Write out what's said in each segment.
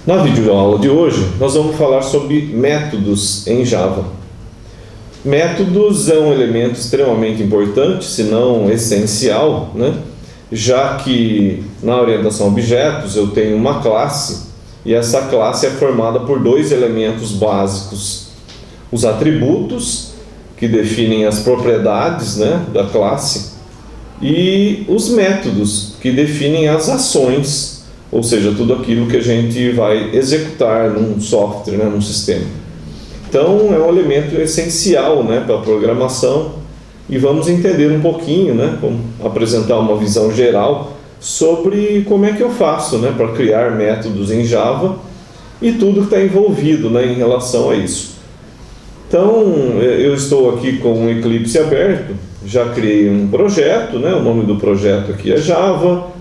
Na videoaula de hoje, nós vamos falar sobre métodos em Java. Métodos é um elemento extremamente importante, se não essencial, né? Já que na orientação a objetos eu tenho uma classe e essa classe é formada por dois elementos básicos: os atributos, que definem as propriedades, né, da classe, e os métodos, que definem as ações, ou seja, tudo aquilo que a gente vai executar num software, né, num sistema. Então é um elemento essencial, né, para a programação, e vamos entender um pouquinho, né, apresentar uma visão geral sobre como é que eu faço, né, para criar métodos em Java e tudo que está envolvido, né, em relação a isso. Então eu estou aqui com o Eclipse aberto, já criei um projeto, né, o nome do projeto aqui é Java,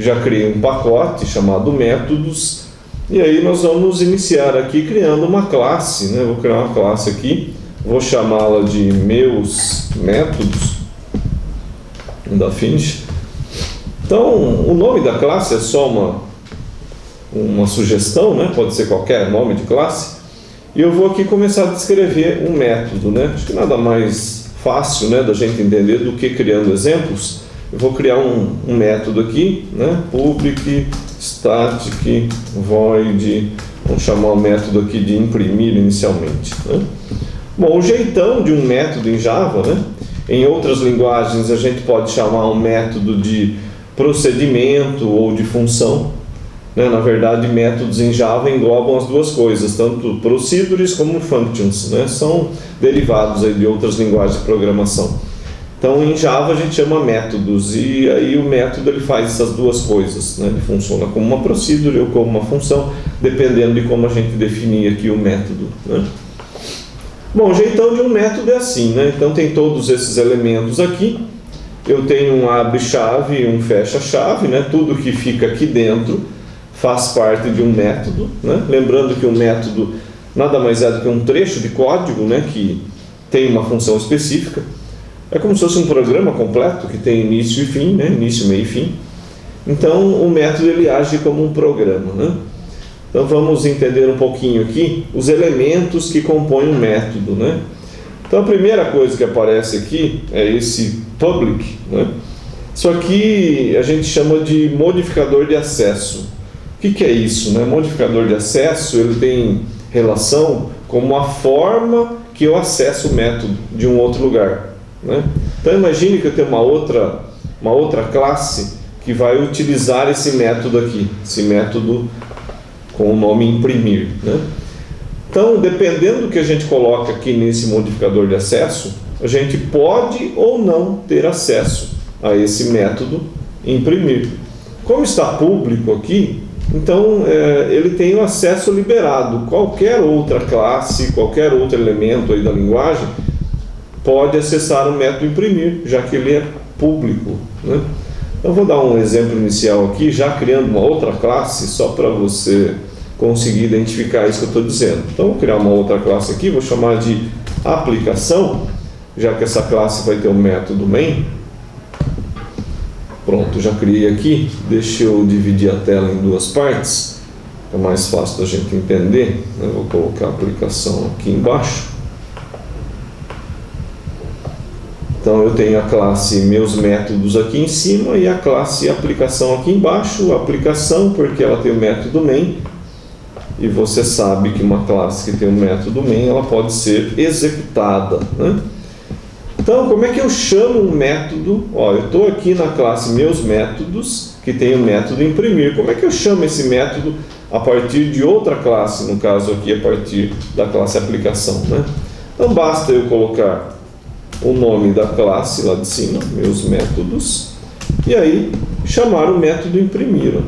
já criei um pacote chamado métodos, e aí nós vamos iniciar aqui criando uma classe, né? Vou criar uma classe aqui, vou chamá-la de meus métodos, da finish. Então o nome da classe é só uma sugestão, né? Pode ser qualquer nome de classe, e eu vou aqui começar a descrever um método, né? Acho que nada mais fácil, né, da gente entender do que criando exemplos. Eu vou criar um método aqui, né? Public static void, vamos chamar o método aqui de imprimir inicialmente, né? Bom, o jeitão de um método em Java, né? Em outras linguagens a gente pode chamar um método de procedimento ou de função, né? Na verdade, métodos em Java englobam as duas coisas, tanto procedures como functions, né? São derivados aí de outras linguagens de programação. Então, em Java a gente chama métodos, e aí o método ele faz essas duas coisas, né? Ele funciona como uma procedure ou como uma função, dependendo de como a gente definir aqui o método, né? Bom, o jeitão de um método é assim, né? Então tem todos esses elementos aqui, eu tenho um abre-chave e um fecha-chave, né? Tudo que fica aqui dentro faz parte de um método, né? Lembrando que um método nada mais é do que um trecho de código, né, que tem uma função específica. É como se fosse um programa completo que tem início e fim, né? Início, meio e fim. Então o método ele age como um programa, né? Então vamos entender um pouquinho aqui os elementos que compõem um método, né? Então a primeira coisa que aparece aqui é esse public, né? Isso aqui a gente chama de modificador de acesso. O que é isso, né? Modificador de acesso ele tem relação com a forma que eu acesso o método de um outro lugar, né? Então imagine que eu tenho uma outra classe que vai utilizar esse método aqui, esse método com o nome imprimir, né? Então, dependendo do que a gente coloca aqui nesse modificador de acesso, a gente pode ou não ter acesso a esse método imprimir. Como está público aqui, então ele tem o acesso liberado. Qualquer outra classe, qualquer outro elemento aí da linguagem pode acessar o método imprimir, já que ele é público, né? Eu vou dar um exemplo inicial aqui, já criando uma outra classe, só para você conseguir identificar isso que eu estou dizendo. Então, vou criar uma outra classe aqui, vou chamar de aplicação, já que essa classe vai ter o método main. Pronto, já criei aqui. Deixa eu dividir a tela em duas partes, é mais fácil da gente entender, né? Vou colocar a aplicação aqui embaixo. Então eu tenho a classe meus métodos aqui em cima e a classe aplicação aqui embaixo. A aplicação porque ela tem o método main, e você sabe que uma classe que tem o método main ela pode ser executada, né? Então como é que eu chamo um método? Ó, eu estou aqui na classe meus métodos que tem o método imprimir. Como é que eu chamo esse método a partir de outra classe, no caso aqui a partir da classe aplicação, né? Então basta eu colocar o nome da classe lá de cima, meus métodos, e aí chamar o método imprimir, ó,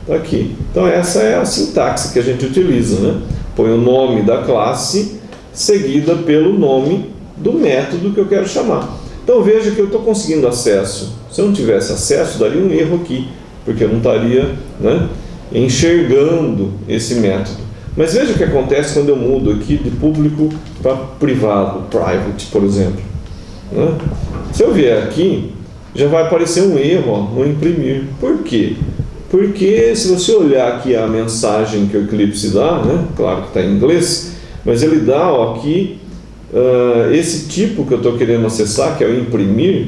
tá aqui. Então essa é a sintaxe que a gente utiliza, né? Põe o nome da classe seguida pelo nome do método que eu quero chamar. Então veja que eu estou conseguindo acesso. Se eu não tivesse acesso, daria um erro aqui, porque eu não estaria, né, enxergando esse método. Mas veja o que acontece quando eu mudo aqui de público para privado, private, por exemplo, né? Se eu vier aqui, já vai aparecer um erro, ó, no imprimir. Por quê? Porque se você olhar aqui a mensagem que o Eclipse dá, né? Claro que está em inglês, mas ele dá aqui esse tipo que eu estou querendo acessar, que é o imprimir,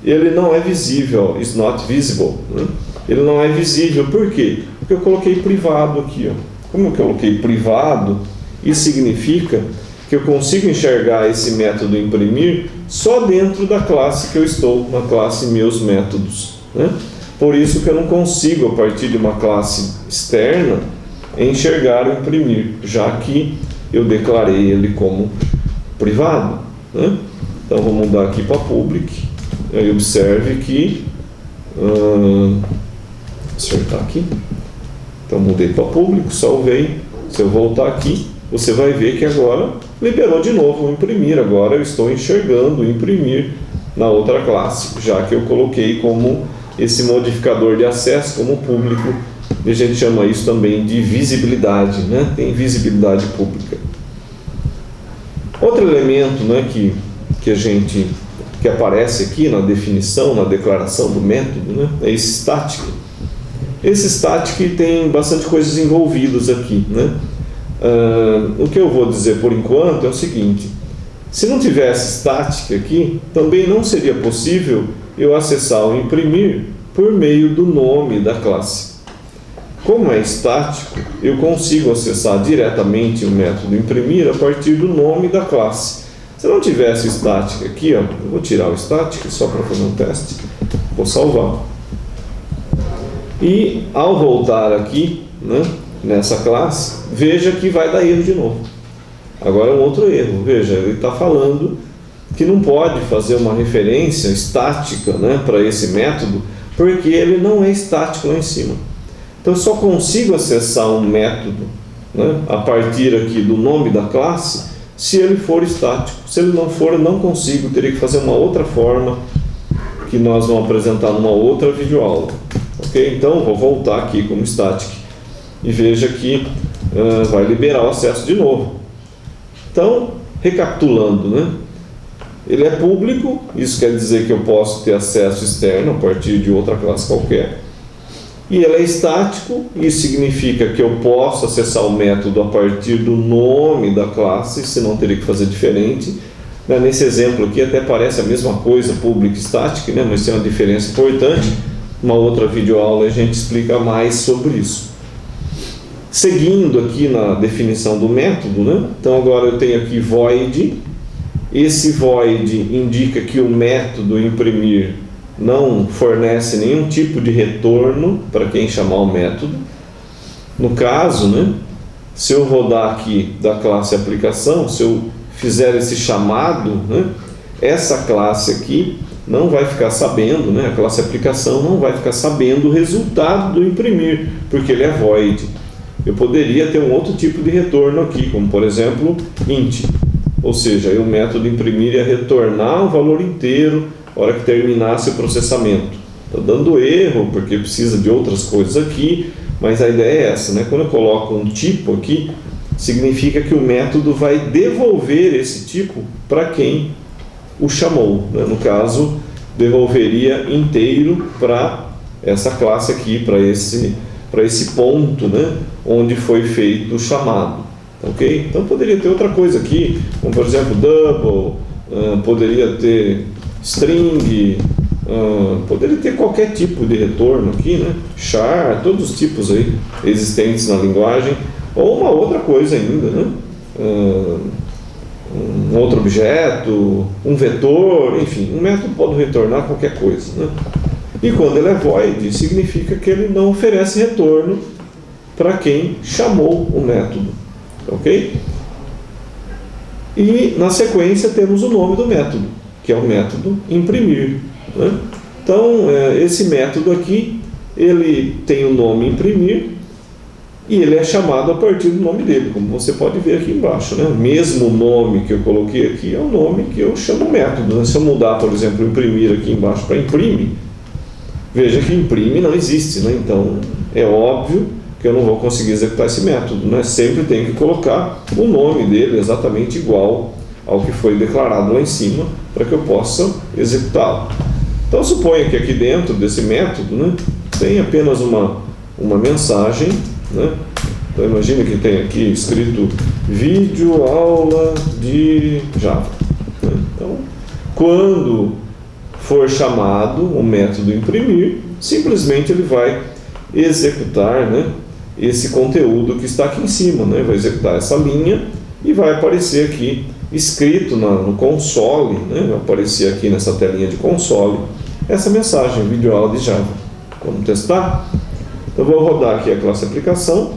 ele não é visível, is not visible, né? Ele não é visível, por quê? Porque eu coloquei privado aqui, ó. Como eu coloquei privado, isso significa que eu consigo enxergar esse método imprimir só dentro da classe que eu estou, na classe meus métodos, né? Por isso que eu não consigo, a partir de uma classe externa, enxergar o imprimir, já que eu declarei ele como privado, né? Então vou mudar aqui para public. Aí observe que acertar aqui. Então mudei para público, salvei. Se eu voltar aqui, você vai ver que agora liberou de novo o imprimir. Agora eu estou enxergando o imprimir na outra classe, já que eu coloquei como esse modificador de acesso como público. E a gente chama isso também de visibilidade, né? Tem visibilidade pública. Outro elemento, né, que aparece aqui na definição, na declaração do método, né, é esse static. Esse static tem bastante coisas envolvidas aqui, né? O que eu vou dizer por enquanto é o seguinte: se não tivesse static aqui, também não seria possível eu acessar o imprimir por meio do nome da classe. Como é estático, eu consigo acessar diretamente o método imprimir a partir do nome da classe. Se não tivesse static aqui, ó, eu vou tirar o static só para fazer um teste, vou salvar. E ao voltar aqui, né, nessa classe, veja que vai dar erro de novo. Agora é um outro erro, veja, ele está falando que não pode fazer uma referência estática, né, para esse método, porque ele não é estático lá em cima. Então eu só consigo acessar um método, né, a partir aqui do nome da classe, se ele for estático. Se ele não for, eu não consigo, teria que fazer uma outra forma que nós vamos apresentar numa outra videoaula. Ok? Então vou voltar aqui como static e veja que vai liberar o acesso de novo. Então, recapitulando, né? Ele é público, isso quer dizer que eu posso ter acesso externo a partir de outra classe qualquer. E ele é estático, isso significa que eu posso acessar o método a partir do nome da classe, senão teria que fazer diferente. Nesse exemplo aqui até parece a mesma coisa, public static, né? Mas tem uma diferença importante. Uma outra videoaula a gente explica mais sobre isso. Seguindo aqui na definição do método, né? Então agora eu tenho aqui void. Esse void indica que o método imprimir não fornece nenhum tipo de retorno para quem chamar o método. No caso, né, se eu rodar aqui da classe aplicação, se eu fizer esse chamado, né, essa classe aqui não vai ficar sabendo, né, a classe aplicação não vai ficar sabendo o resultado do imprimir, porque ele é void. Eu poderia ter um outro tipo de retorno aqui, como por exemplo int, ou seja, o método imprimir ia retornar um valor inteiro na hora que terminasse o processamento. Está dando erro porque precisa de outras coisas aqui, mas a ideia é essa, né? Quando eu coloco um tipo aqui, significa que o método vai devolver esse tipo para quem o chamou, né? No caso, devolveria inteiro para essa classe aqui, para esse ponto, né, onde foi feito o chamado. Ok? Então poderia ter outra coisa aqui, como por exemplo double, poderia ter string, poderia ter qualquer tipo de retorno aqui, né? Char, todos os tipos aí existentes na linguagem, ou uma outra coisa ainda, né? Um outro objeto, um vetor, enfim, um método pode retornar qualquer coisa, né? E quando ele é void, significa que ele não oferece retorno para quem chamou o método, ok? E na sequência temos o nome do método, que é o método imprimir, né? Então esse método aqui, ele tem o nome imprimir e ele é chamado a partir do nome dele, como você pode ver aqui embaixo, né? O mesmo nome que eu coloquei aqui é o nome que eu chamo o método, né? Se eu mudar, por exemplo, imprimir aqui embaixo para imprime, veja que imprime não existe, né? Então é óbvio que eu não vou conseguir executar esse método, né? Sempre tenho que colocar o nome dele exatamente igual ao que foi declarado lá em cima para que eu possa executá-lo. Então suponha que aqui dentro desse método, né, tem apenas uma uma mensagem, né? Então imagine que tem aqui escrito vídeo aula de Java, né? Então, quando for chamado o método imprimir, simplesmente ele vai executar, né, esse conteúdo que está aqui em cima, né? Vai executar essa linha e vai aparecer aqui escrito no console, né? Vai aparecer aqui nessa telinha de console essa mensagem, vídeo aula de Java. Vamos testar? Então vou rodar aqui a classe aplicação,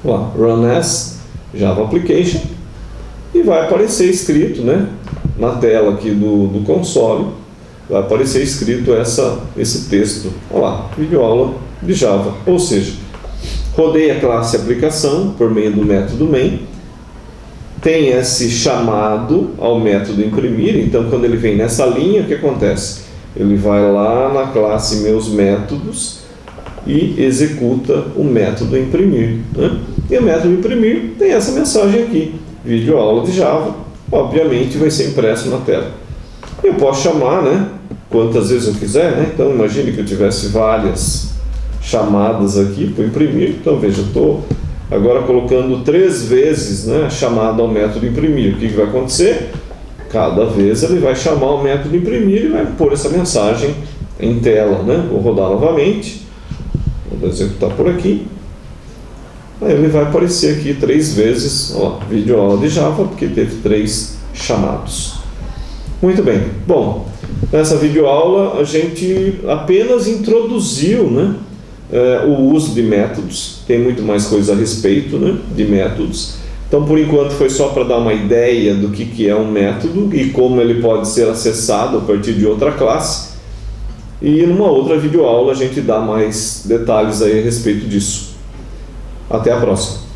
lá, run as Java application, e vai aparecer escrito, né, na tela aqui do console, vai aparecer escrito esse texto, olha lá, vídeo aula de Java. Ou seja, rodei a classe aplicação por meio do método main, tem esse chamado ao método imprimir. Então quando ele vem nessa linha, o que acontece? Ele vai lá na classe meus métodos e executa o método imprimir, né? E o método imprimir tem essa mensagem aqui, vídeo aula de Java, obviamente vai ser impresso na tela. Eu posso chamar, né, quantas vezes eu quiser, né? Então imagine que eu tivesse várias chamadas aqui para imprimir. Então veja, eu estou agora colocando 3 vezes, né, a chamada ao método imprimir. O que vai acontecer? Cada vez ele vai chamar o método imprimir e vai pôr essa mensagem em tela, né? Vou rodar novamente, vou executar por aqui. Aí ele vai aparecer aqui 3 vezes, ó, vídeo aula de Java, porque teve 3 chamados. Muito bem. Bom, nessa videoaula a gente apenas introduziu, né, o uso de métodos. Tem muito mais coisa a respeito, né, de métodos. Então, por enquanto, foi só para dar uma ideia do que é um método e como ele pode ser acessado a partir de outra classe. E numa outra videoaula a gente dá mais detalhes aí a respeito disso. Até a próxima.